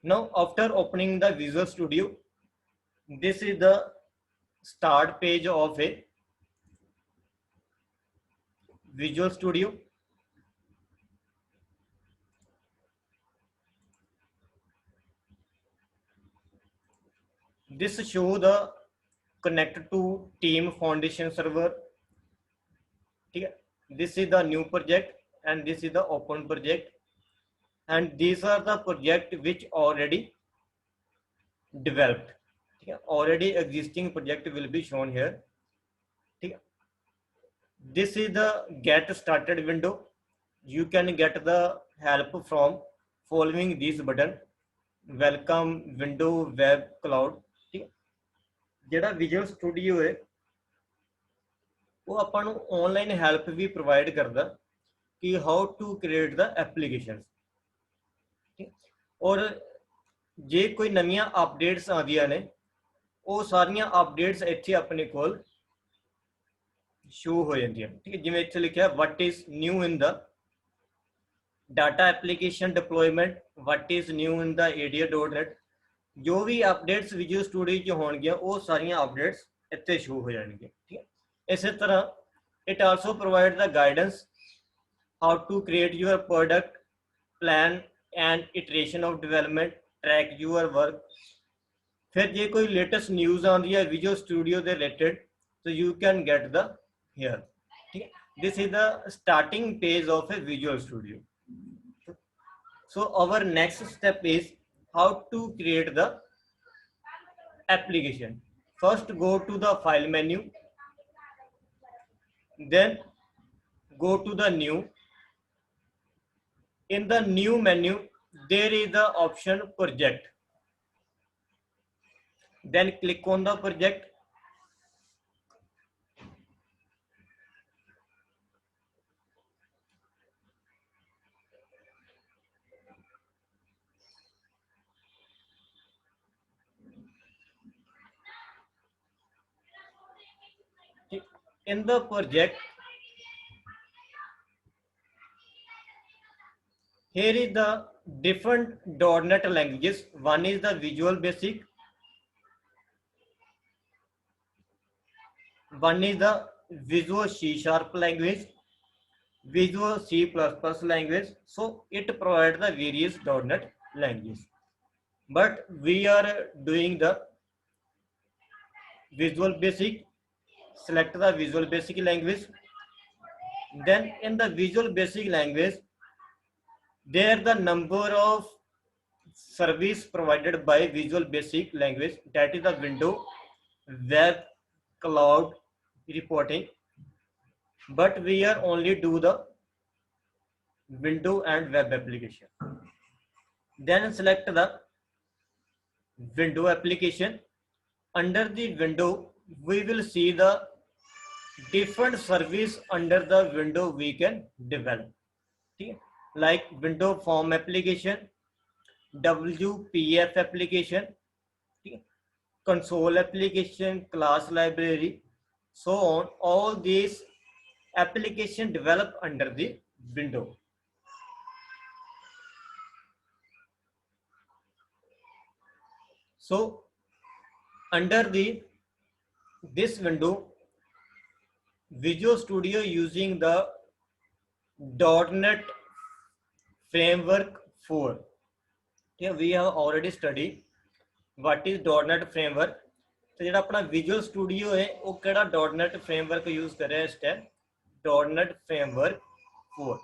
Now after opening the Visual Studio, this is the start page of a Visual Studio. This show the connect to team foundation server. This is the new project and this is the open project, and these are the project which already developed. Already existing project will be shown here. This is the get started window. You can get the help from following this button. Welcome window web cloud. ਜਿਹੜਾ visual studio ਹੈ ਉਹ ਆਪਾਂ ਨੂੰ online help ਵੀ provide ਕਰਦਾ ਕਿ how to create the applications. ਔਰ ਜੇ ਕੋਈ ਨਵੀਆਂ ਅਪਡੇਟਸ ਆਉਂਦੀਆਂ ਨੇ ਉਹ ਸਾਰੀਆਂ ਅਪਡੇਟਸ ਇੱਥੇ ਆਪਣੇ ਕੋਲ ਸ਼ੋ ਹੋ ਜਾਂਦੀਆਂ। ਠੀਕ ਹੈ, ਜਿਵੇਂ ਇੱਥੇ ਲਿਖਿਆ what is new in the data application deployment, what is new in the ADA.NET, जो भी अपडेट्स विजुअल स्टूडियो च होणगियां वो सारियां अपडेट्स इत्थे शो हो जाणगियां। ठीक है, इस तरह it also provide the guidance how to create your product plan and iteration of development, track your work. फिर जे कोई लेटेस्ट न्यूज़ आती है विजुअल स्टूडियो के रिलेटेड तो you can get the here. ठीक है, this is the starting page of a Visual Studio. So our next step is how to create the application. First go to the file menu, then go to the new. In the new menu there is the option project, then click on the project. In the project here is the different .NET languages. One is the Visual Basic, one is the Visual C# language, Visual C++ language. So it provides the various .NET languages, but we are doing the Visual Basic. Select the Visual Basic language. Then in the Visual Basic language there the number of service provided by Visual Basic language, that is the window, web, cloud, reporting, but we are only do the window and web application. Then select the window application. Under the window we will see the different service under the window we can develop. Okay? Like window form application, WPF application, okay? Console application, class library, so on. All these application develop under the window. So under this window Visual Studio using the .NET Framework 4. Okay, we have already studied what is .NET Framework. तो जो अपना Visual Studio है वो केड़ा .NET Framework use कर रहा है इस टाइम .NET Framework 4,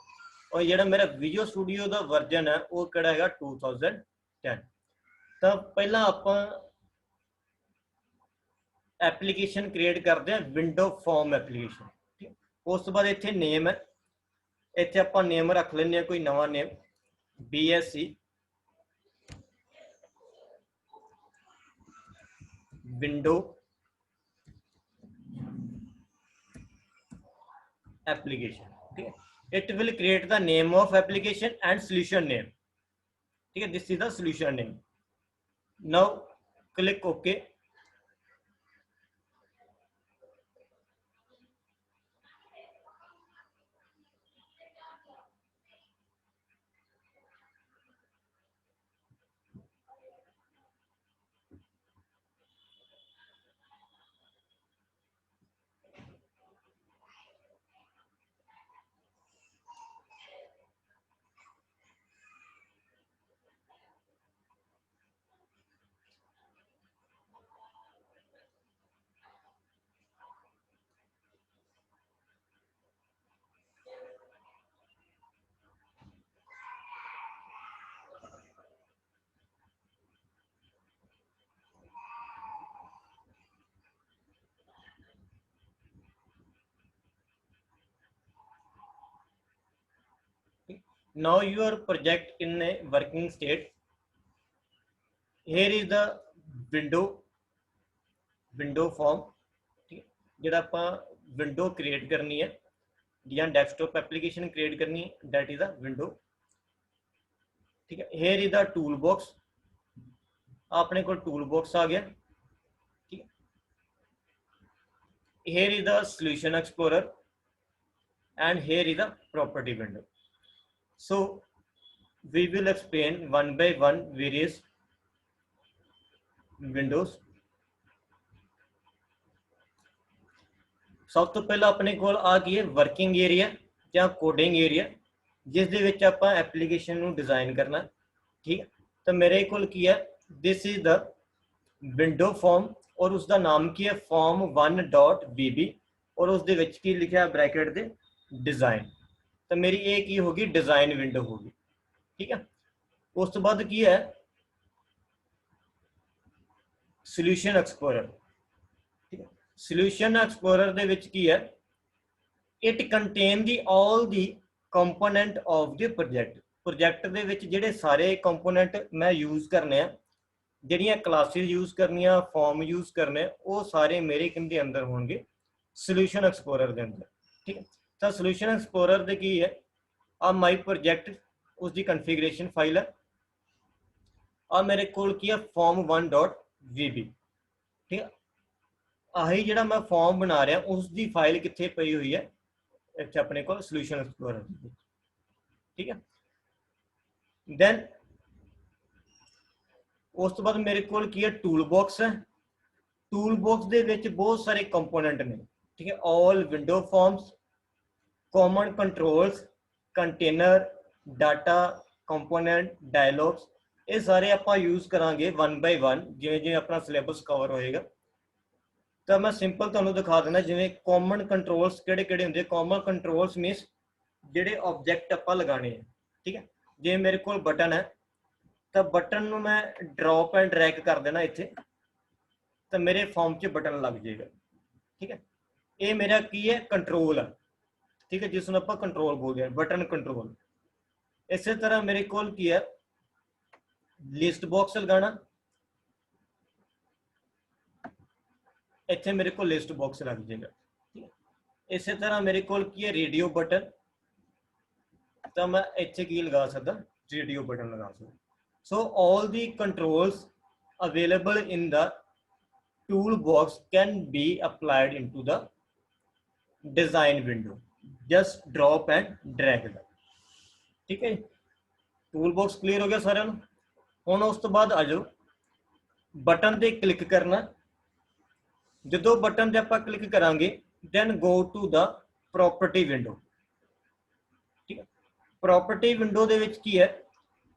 और जो मेरा Visual Studio का वर्जन है वो केड़ा है 2010। तो पहला ਆਪਾਂ एप्लीकेशन क्रिएट करते हैं विंडो फॉर्म एप्लीकेशन। ठीक, उस तो बाद इत्थे नेम है, इत्थे आपां नेम रख लेंगे कोई नवा नेम BSc विंडो एप्लीकेशन। ठीक है, it will create the name of application and solution name. ठीक है, this is the solution name. Now click okay. now your project in a working state. Here is the window form, ਜਿਹੜਾ ਆਪਾਂ window create ਕਰਨੀ ਹੈ ਜਾਂ ਡੈਸਕਟॉप application create ਕਰਨੀ ਹੈ, that is a window, ठीक है। here is the tool box, अपने को टूल बॉक्स आ गया, ठीक है। here is the solution explorer and here is the property window. So we will explain one by one various windows. सब तो पहला अपने को आ गई है वर्किंग एरिया या कोडिंग एरिया, जिस दे विच आपां एप्लीकेशन नूं डिजाइन करना, ठीक है। तो मेरे को की है, this is the window form और उसका नाम की है form1.bb और उस दे विच की लिखा है ब्रैकेट दे डिजाइन। तो मेरी एक ही होगी डिजाइन विंडो होगी, ठीक है। उस तो बाद की है सॉल्यूशन एक्सप्लोरर, ठीक है। सॉल्यूशन एक्सप्लोरर दे विच की है, it contain the all the component of the project दे विच जिहड़े सारे कंपोनेंट मैं यूज करने, ਜਿਹੜੀਆਂ ਕਲਾਸਿਸ ਯੂਜ਼ ਕਰਨੀਆਂ, ਫਾਰਮ ਯੂਜ਼ ਕਰਨੇ, ਉਹ ਸਾਰੇ ਮੇਰੇ ਕਿੰਦੇ ਅੰਦਰ ਹੋਣਗੇ ਸੋਲੂਸ਼ਨ ਐਕਸਪਲੋਰਰ ਦੇ ਅੰਦਰ, ਠੀਕ ਹੈ। ਤਾਂ ਸੋਲੂਸ਼ਨ ਐਕਸਪਲੋਰਰ ਦੇ ਕੀ ਹੈ, ਆ ਮਾਈ ਪ੍ਰੋਜੈਕਟ ਉਸ ਦੀ ਕਨਫੀਗਰੇਸ਼ਨ ਫਾਈਲ ਹੈ, ਆ ਮੇਰੇ ਕੋਲ ਕੀ ਹੈ form1.vb, ਠੀਕ ਹੈ। ਆਹੀ ਜਿਹੜਾ ਮੈਂ ਫਾਰਮ ਬਣਾ ਰਿਹਾ ਉਸ ਦੀ ਫਾਈਲ ਕਿੱਥੇ ਪਈ ਹੋਈ ਹੈ, ਇੱਥੇ ਆਪਣੇ ਕੋਲ ਸੋਲੂਸ਼ਨ ਐਕਸਪਲੋਰਰ, ਠੀਕ ਹੈ। ਦੈਨ उस तो बाद मेरे को टूल बॉक्स है, टूल बॉक्स दे विच बहुत सारे कंपोनेंट ने, ठीक है। All window forms, common controls, container, data component, dialogues, ये सारे आप यूज करांगे वन बाय वन जिवें जिवें अपना सिलेबस कवर होएगा। तो मैं सिंपल तुहानूं दिखा देना, जिवें कॉमन कंट्रोल्स किहड़े किहड़े हुंदे। कॉमन कंट्रोल्स मीनस जिहड़े ऑब्जेक्ट आपां लगाने हैं, ठीक है। जिवें मेरे को बटन है, तो बटन नूं मैं ड्रॉप एंड ड्रैग कर देना इत्थे, तो मेरे फॉर्म च बटन लग जाएगा, ठीक है। ये मेरा की है कंट्रोल है, ठीक है, जिसनूं आपां कंट्रोल बोलदे हैं, बटन कंट्रोल। इस तरह मेरे को की है लिस्ट बॉक्स लगाना, इत्थे मेरे को लिस्ट बॉक्स लग जाएगा, ठीक है। इस तरह मेरे को की है रेडियो बटन, तो मैं इत्थे की लगा सकदा, रेडियो बटन लगा सकदा। So all the controls available in the toolbox can be applied into the design window. Just drop and drag them, ठीक है। टूल बॉक्स क्लियर हो गया सारे नूं। हुण उस तो बाद आ जाओ बटन ते क्लिक करना। जो बटन ते आपां क्लिक करांगे, then go to the property window, ठीक है। प्रॉपर्टी विंडो दे विच की है,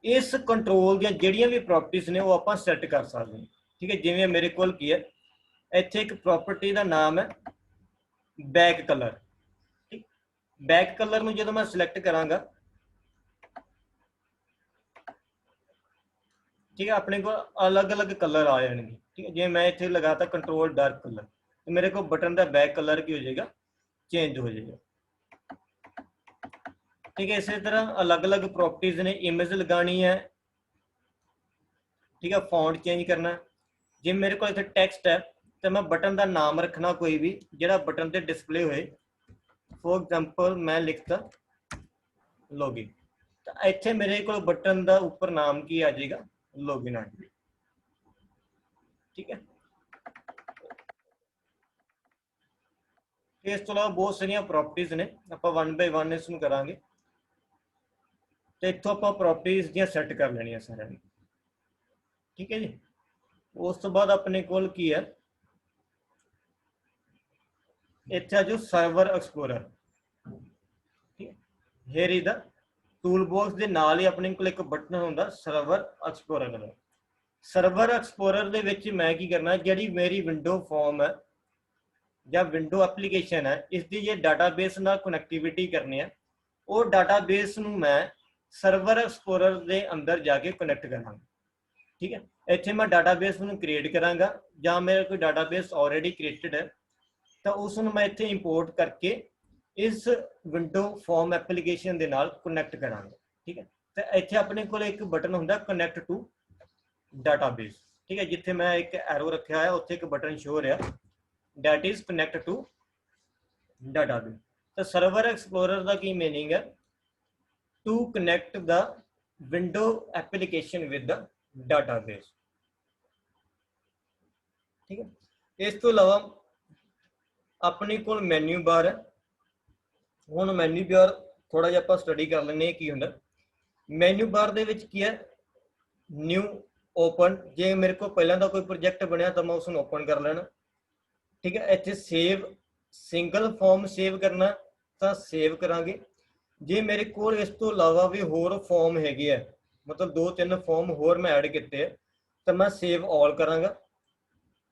इस कंट्रोल दी जिहड़ियां भी प्रॉपर्टीज ने वो आपां सैट कर सकते हैं, ठीक है। जिवें मेरे कोल की है, इत्थे एक प्रॉपर्टी का नाम है बैक कलर, ठीक। बैक कलर में जो मैं सिलेक्ट करांगा, ठीक है, अपने को अलग अलग कलर आ जाएंगे, ठीक है। जिवें मैं इत्थे लगाता कंट्रोल डार्क कलर, तो मेरे को बटन का बैक कलर की हो जाएगा, चेंज हो जाएगा, ठीक है। इसी तरह अलग अलग प्रॉपर्टीज ने, इमेज लगानी है, ठीक है, फॉन्ट चेंज करना। जे मेरे को इत्थे टेक्स्ट है, तो मैं बटन का नाम रखना कोई भी जिहड़ा बटन ते डिस्प्ले होए। फॉर एग्जांपल मैं लिखता लॉगिन, तो इत्थे मेरे को बटन का ऊपर नाम की आ जाएगा, लॉगिन आ जाएगा, ठीक है। इस तो अलावा बहुत सारिया प्रॉपर्टीज ने, आप वन बाय वन इसनूं करांगे। तो इत्थों आप प्रॉपर्टीज दी सैट कर लेनियां सारियां, ठीक है जी। उस तो बाद अपने कोल की है, इत्थे जो सर्वर एक्सप्लोरर, ठीक है। Here is the tool box के नाल ही अपने कोल एक बटन हुंदा सर्वर एक्सप्लोरर दा। सर्वर एक्सप्लोरर दे विच मैं की करना, जिहड़ी मेरी विंडो फॉर्म है या विंडो एप्लीकेशन है, इसकी जो डाटाबेस नाल कनैक्टिविटी करनी है, वो डाटाबेस नूं मैं सर्वर एक्सप्लोरर के अंदर जाके कनैक्ट करांगा, ठीक है। इत्थे मैं डाटाबेस नूं क्रिएट करांगा, जां मेरा कोई डाटाबेस ऑलरेडी क्रिएटेड है, तो उसनूं मैं इत्थे इंपोर्ट करके इस विंडो फॉर्म एप्लीकेशन के नाल कनैक्ट करांगा, ठीक है। तो इत्थे अपने को एक बटन होंगे कनैक्ट टू डाटाबेस, ठीक है, जिथे मैं एक एरो रखा है उत्थे एक बटन शो हो रहा that is connect to database. तो सर्वर एक्सप्लोरर का की मीनिंग है to connect the window application with the database, ठीक है। इस तो अलावा अपने को मैन्यू बार है। ਹੁਣ ਮੈਨੂ ਬਾਰ थोड़ा ਜਿਹਾ ਆਪਾਂ ਸਟੱਡੀ ਕਰ ਲੈਂਦੇ ਹਾਂ ਕੀ ਹੁੰਦਾ। ਮੈਨੂ ਬਾਰ ਦੇ ਵਿੱਚ ਕੀ ਹੈ ਨਿਊ ओपन, जे मेरे को पहला का कोई प्रोजेक्ट बनया तो मैं उसको ओपन कर लेना, ठीक है। इतने सेव सिंगल फॉर्म सेव करना तो सेव करांगे। जे मेरे को इस तो अलावा भी होर फॉर्म हैगे है, मतलब 2-3 फॉर्म होर मैं ऐड किए है तो मैं सेव ऑल करांगा,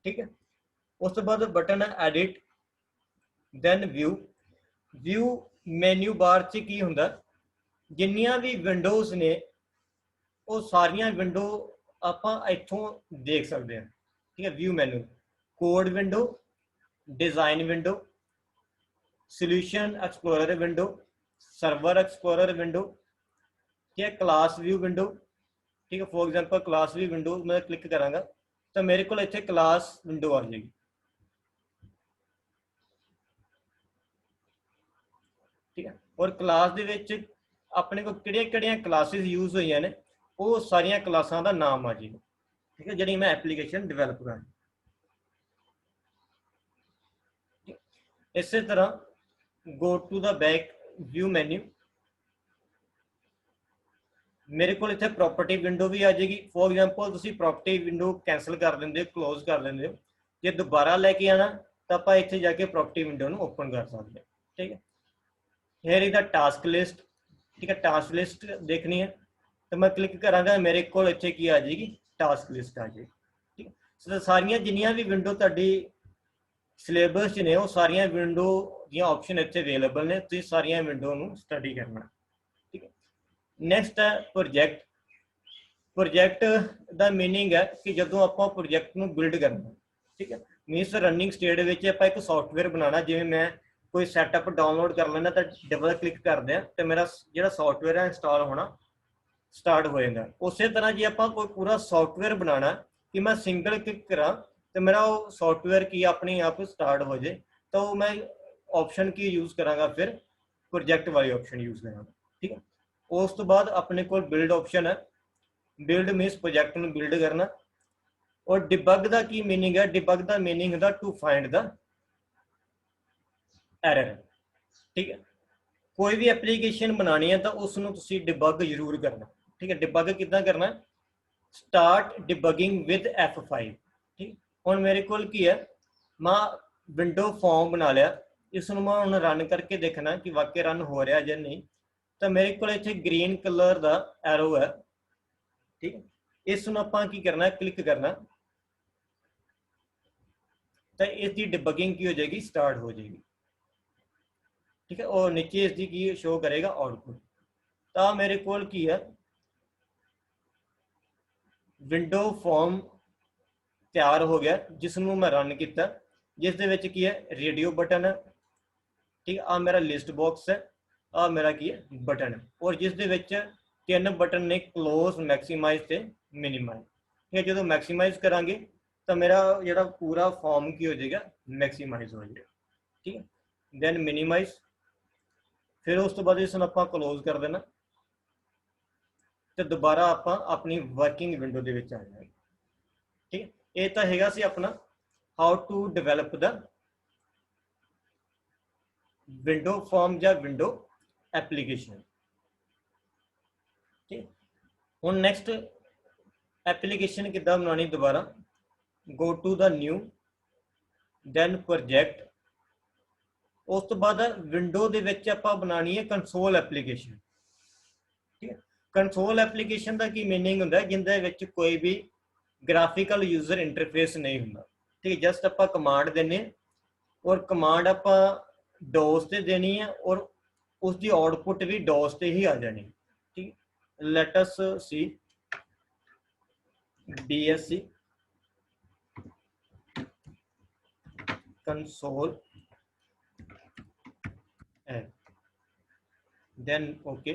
ठीक है। उस तो बाद बटन है edit then view. View menu bar च की हुंदा जिन्नियां भी विंडोज ने वो सारियां विंडो ਆਪਾਂ ਇੱਥੋਂ देख सकते हैं, ठीक है। View menu code window, design window, solution explorer window, server explorer window, ठीक है, क्लास व्यू विंडो, ठीक है। For example class view window मैं क्लिक करांगा तो मेरे को इत्थे क्लास विंडो आ जाएगी, ठीक है। और क्लास दे विच अपने को किहड़ियां क्लासेस यूज हुई ने वो सारियां क्लासां दा नाम आ जाएगा, ठीक है, जिहड़ी मैं एप्लीकेशन डिवेलप कर। इस तरह go to the back view menu, मेरे को इत्थे प्रॉपर्टी विंडो भी आ जाएगी। फॉर एग्जांपल तुसीं प्रॉपर्टी विंडो कैंसल कर देंगे हो, क्लोज कर देंगे हो, जे दोबारा लैके आना तो आप इत्थे जाके प्रॉपर्टी विंडो नूं ओपन कर सकते हैं, ठीक है। Here is the task list, ठीक है, टास्क लिस्ट देखनी है तो मैं क्लिक करांगा मेरे को इत्थे की आ जाएगी टास्क लिस्ट आ जाएगी, ठीक है। सो सारियां जिन्नियां भी विंडो तुहाडी सिलेबस ने वो सारियां विंडो दी ऑप्शन इत्थे अवेलेबल ने, तुसीं सारियां विंडो नूं स्टडी करना, ठीक है। नैक्सट है प्रोजैक्ट। प्रोजैक्ट का मीनिंग है कि जो आप प्रोजैक्ट में बिल्ड करना, ठीक है, मीनस रनिंग स्टेट में आप एक सॉफ्टवेयर बनाना। जिवें मैं कोई सैटअप डाउनलोड कर लेना तो डबल क्लिक करते हैं तो मेरा जो सॉफ्टवेयर है इंस्टॉल होना स्टार्ट हो जाता। उस तरह जो आप कोई पूरा सॉफ्टवेयर बनाना कि मैं सिंगल क्लिक करा तो मेरा वो सॉफ्टवेयर की अपने आप स्टार्ट हो जाए तो मैं ऑप्शन की यूज़ करांगा, फिर प्रोजैक्ट वाली ऑप्शन यूज़ करांगा, ठीक है। उस तो बाद अपने को बिल्ड ऑप्शन है, बिल्ड मीनस प्रोजैक्ट में बिल्ड करना। और डिबग का की मीनिंग है, डिबग का मीनिंग है टू फाइंड द एरर, ठीक है। कोई भी एप्लीकेशन बनानी है तो उसनों तुसी डिबग जरूर करना, ठीक है। डिबग कितना करना, स्टार्ट डिबगिंग विद F5, ठीक। हुण मेरे कोल की है मैं विंडो फॉर्म बना लिया, इसनों मैं हुण रन करके देखना कि वाकई रन हो रहा या नहीं। तो मेरे को इत्थे ग्रीन कलर का एरो है, ठीक है। इसनों आपां की करना क्लिक करना तो इसकी डिबगिंग की हो जाएगी स्टार्ट हो जाएगी, ठीक है। और नीचे इसकी की शो करेगा आउटपुट। तो मेरे कोल की है विंडो फॉर्म तैयार हो गया जिसनों मैं रन किया, जिस दे विच की है रेडियो बटन है, ठीक है। आ मेरा लिस्ट बॉक्स है, आ मेरा की है बटन है, और जिस दे विच 3 बटन ने क्लोज मैक्सीमाइज ते मिनिमाइज, ठीक है। जो मैक्सीमाइज करांगे तो मेरा जो पूरा फॉर्म की हो जाएगा मैक्सीमाइज हो जाएगा, ठीक है। दैन मिनिमाइज, फिर उस तो बाद इसनों आपां क्लोज कर देना तो दोबारा आपां अपनी वर्किंग विंडो दे विच आ जाएंगे, ठीक है। ये तो हैगा सी अपना how to develop the window form या विंडो एप्लीकेशन, ठीक। हुण नैक्सट एप्लीकेशन किद्दां बनानी, दोबारा go to the new then project. उस तो बाद विंडो दे विच आपां बनानी है कंसोल एप्लीकेशन, ठीक है। कंसोल एप्लीकेशन का की मीनिंग हुंदा है जिंदे विच कोई भी ग्राफिकल यूजर इंटरफेस नहीं हुंदा, ठीक है। जस्ट आपां कमांड देने और कमांड आपां डॉस ते देनी है और उसकी आउटपुट भी डॉस ते ही आ जानी, ठीक। लेट अस सी DSC कंसोल देन ओके,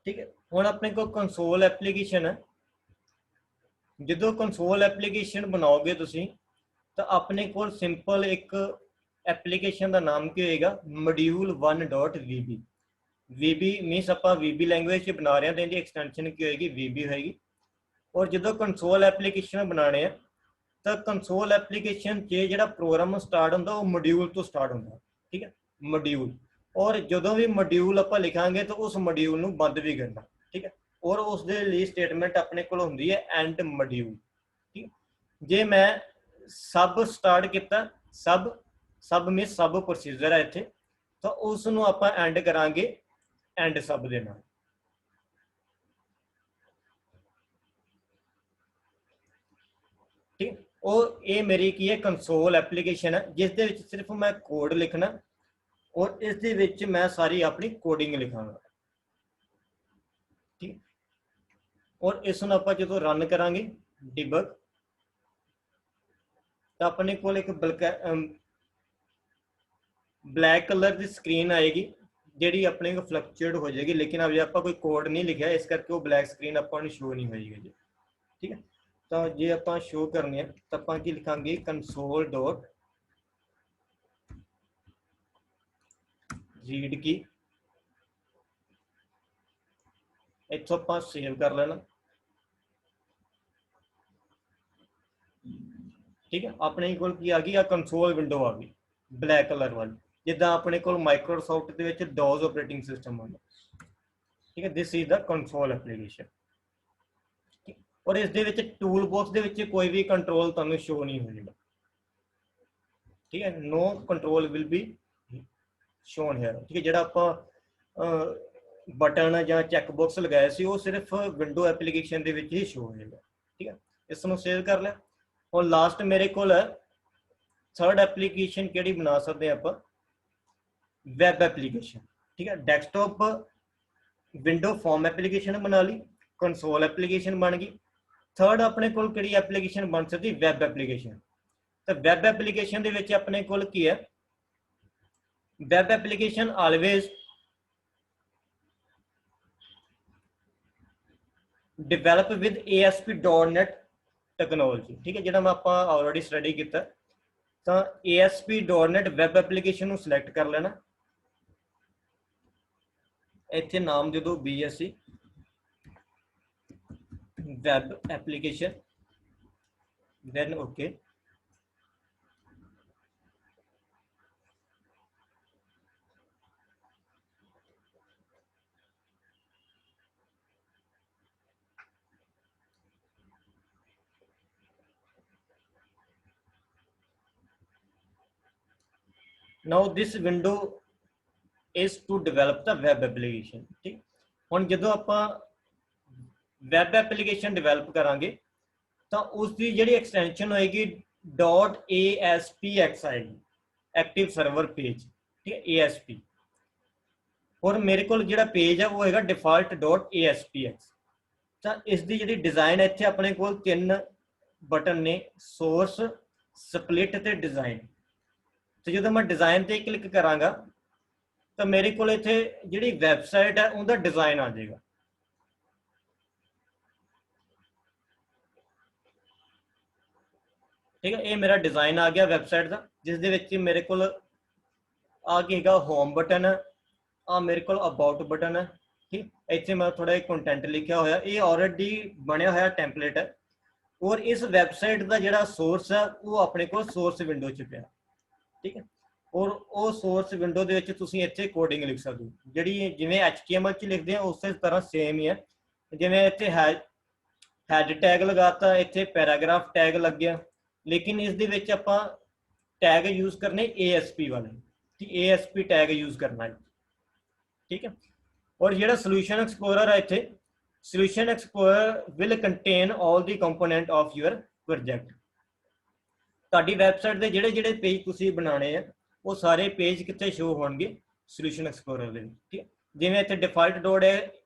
ठीक है। हुण अपने को कंसोल एप्लीकेशन है, जो कंसोल एप्लीकेशन बनाओगे तुसी तो अपने को सिंपल एक एप्लीकेशन का नाम की होएगा module1.vb। vb मीनस आप vb लैंग्वेज बना रहे हैं तो इनकी एक्सटेंशन की होएगी vb होएगी। और जो कंसोल एप्लीकेशन बनाने हैं तो कंसोल एप्लीकेशन जो प्रोग्राम स्टार्ट होंगे वो मॉड्यूल तो स्टार्ट होंगे, ठीक है, मॉड्यूल। और जो भी मॉड्यूल आप लिखांगे तो उस मॉड्यूल में बंद भी करना, ठीक है। और उस स्टेटमेंट अपने को होंगी है एंड मॉड्यूल, ठीक। जे मैं सब स्टार्ट किया, सब सब में सब प्रोसीजर है इतने, तो उसनों आप एंड करांगे एंड सब देना, ठीक। और ये मेरी की है कंसोल एप्लीकेशन है जिस दे विच सिर्फ मैं कोड लिखना और इस दे विच मैं सारी अपनी कोडिंग लिखांगा, ठीक। और इसनों आप जो रन करांगे डिबग तो अपने को एक ब्लैक कलर की स्क्रीन आएगी जी अपने को फ्लक्चुएट हो जाएगी, लेकिन अभी आप कोई कोड नहीं लिखा इस करके वो ब्लैक स्क्रीन अपन शो नहीं होगी जी, ठीक है। तो जे आप शो करनी है तो आप की लिखांगे कंसोल डॉट रीड की, इतों आप सेव कर लेना, ठीक है। अपने को आ गई आ कंसोल विंडो आ गई ब्लैक कलर वाली, जिदा अपने को माइक्रोसॉफ्ट डॉज ऑपरेटिंग सिस्टम होगा, ठीक है। This is the console application, और इस टूल बॉक्स के कोई भी कंट्रोल तुहानू शो नहीं होगा, ठीक है। No control will be shown here, ठीक है। जो आप बटन या चैकबॉक्स लगाया सी वो सिर्फ विंडो एप्लीकेशन के ही शो होगा, ठीक है। इसनों सेव कर लिया। और लास्ट मेरे को थर्ड एप्लीकेशन कि बना सकते हैं आप, वैब एप्लीकेशन, ठीक है। डेस्कटॉप विंडो फॉर्म एप्लीकेशन बना ली, कंसोल एप्लीकेशन बन गई। थर्ड अपने को एप्लीकेशन बन सकती वैब एप्लीकेशन। तो वैब एप्लीकेशन के अपने को है web application always develop with ASP.NET technology, ठीक है। जो आप ऑलरेडी स्टडी किया तो ASP.NET वैब एप्लीकेशन सिलेक्ट कर लेना, इतने नाम जो BSc web application, then okay. Now this window is to develop the web application, ठीक। हुण जो आप वैब एप्लीकेशन डिवेलप करांगे तो उसकी जी एक्सटेंशन होएगी .ASPX आएगी, एक्टिव सर्वर पेज, ठीक है, ASP। और मेरे को जो पेज है वो है डिफॉल्ट .ASPX। तो इसकी जी डिजाइन इतने अपने को 3 बटन ने, सोर्स, स्प्लिट ते डिजाइन। तो जो मैं डिजाइन ते क्लिक करांगा तो मेरे को इतने जी वैबसाइट है उनका डिजाइन आ जाएगा, ठीक है। ये मेरा डिजाइन आ गया वैबसाइट का, जिस मेरे को आ गया होम बटन है, आ मेरे को अबाउट बटन है, ठीक। इतने मैं थोड़ा कंटेंट लिखा होया, ये ऑलरेडी बनया होया टैंपलेट है। और इस वैबसाइट का जो सोर्स है वो अपने को सोर्स विंडो च पिया, ठीक है। और वो सोर्स विंडो के इतने कोडिंग लिख सकते हो जी, जिमें HTML च लिखते हैं उस तरह सेम ही है। जिमें इतने हैड टैग लगाता, इतने पैराग्राफ टैग लग गया, लेकिन इस आप टैग यूज करने ASP वाले, ASP टैग यूज करना है, ठीक है। और जो सोल्यूशन एक्सप्लोरर है इतने, solution explorer will contain all the component of your project. ताड़ी वैबसाइट के जोड़े पेज तुसी बनाने हैं वो सारे पेज कितने शो होंगे सोल्यूशन एक्सप्लोरर के, ठीक है। जिमें इतने डिफॉल्ट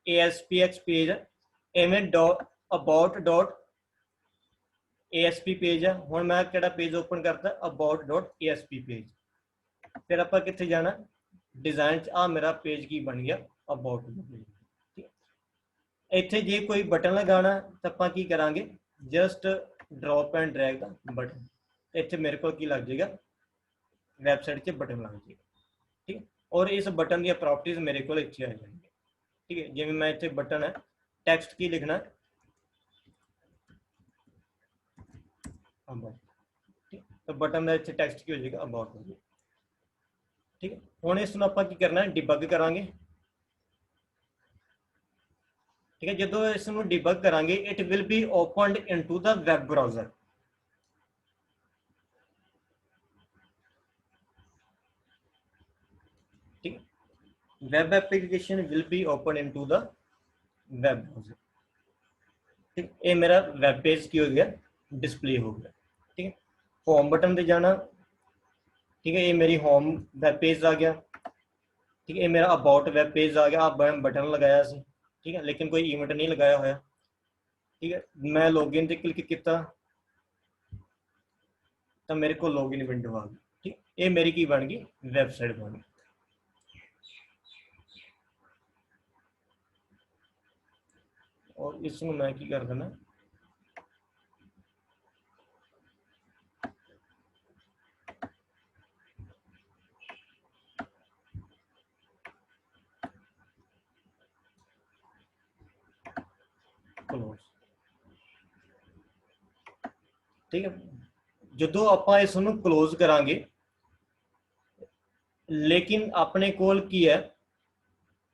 .ASPX पेज है, इवें अबाउट ASP पेज है। हुण मैं किहड़ा पेज ओपन करता अबाउट .ASP पेज, फिर आप कितने जाना डिजाइन आ मेरा पेज की बन गया अबाउट, ठीक है। ਇੱਥੇ ਜੇ ਕੋਈ ਬਟਨ ਲਗਾਉਣਾ ਤਾਂ ਆਪਾਂ ਕੀ ਕਰਾਂਗੇ, just drop and drag the button, ਇੱਥੇ ਮੇਰੇ ਕੋਲ ਕੀ ਲੱਗ ਜਾਏਗਾ, ਵੈਬਸਾਈਟ 'ਚ ਬਟਨ ਲੱਗ ਜਾਏਗਾ। ਠੀਕ ਹੈ, ਔਰ ਇਸ ਬਟਨ ਦੀਆਂ ਪ੍ਰੋਪਰਟੀਜ਼ ਮੇਰੇ ਕੋਲ ਇੱਥੇ ਆ ਜਾਣਗੀਆਂ। ठीक है, जिवें मैं इत्थे बटन है, टेक्स्ट की लिखना है, अबाउट, तो बटन का इत्थे टेक्स्ट की हो जाएगा अबाउट हो जाएगा। ठीक है, हुण इसनूं आपां की करना है, डिबग करांगे। ठीक है, जदों इसनूं डिबग करांगे it will be opened into the web browser. ठीक है, web application will be open into the web browser. ठीक, ये मेरा वेब पेज की हो गया, डिस्प्ले हो गया। ठीक है, होम बटन पे जाना। ठीक है, ये मेरी होम वेब पेज आ गया। ठीक है, ये मेरा अबाउट वेब पेज आ गया। आप बटन लगाया सी, ठीक है, लेकिन कोई इवेंट नहीं लगाया होया। ठीक है, मैं लॉगिन पे क्लिक किया तो मेरे को लॉगिन विंडो आ गई। ठीक, ये मेरी की बन गई, वैबसाइट बन गई। और इसमें मैं की कर देना, क्लोज। ठीक है, जो आप इसनूं क्लोज करांगे, लेकिन अपने कोल की है,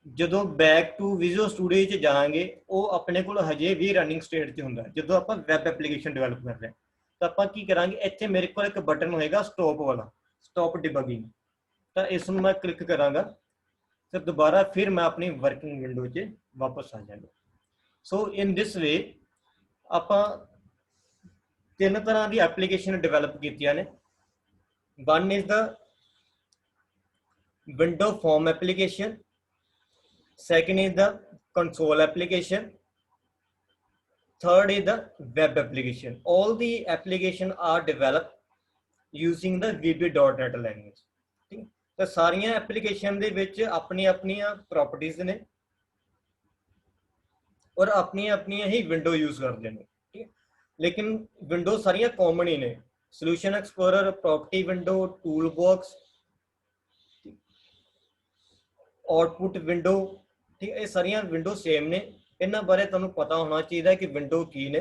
जो बैक टू विजुअल स्टूडियो च जाएंगे वो अपने को हजे भी रनिंग स्टेट च हुंदा है। जो आप वैब एप्लीकेशन डिवेलप कर रहे हैं तो आप की करांगे, इत्थे मेरे को एक बटन होएगा स्टॉप वाला, स्टॉप डिबगिंग, तो इसनूं मैं क्लिक करांगा तो दोबारा फिर मैं अपनी वर्किंग विंडो च वापस आ जाएगा। सो इन दिस वे आपां तीन तरह की एप्लीकेशन डिवेलप कीतियां ने। One is the window form application, second is the console application, third is the web application. All the application are developed using the VB.NET language. ठीक, तो सारियां एप्लीकेशन दे विच अपनी अपनी प्रॉपर्टीज ने और अपनी अपनी ही विंडो यूज करते हैं। ठीक है, लेकिन विंडो सारियां कॉमन ही ने, solution explorer, property window, tool box, output window. ठीक है, ये सारियां विंडो सेम ने। इन्हां बारे तुहानूं पता होना चाहिए कि विंडो की ने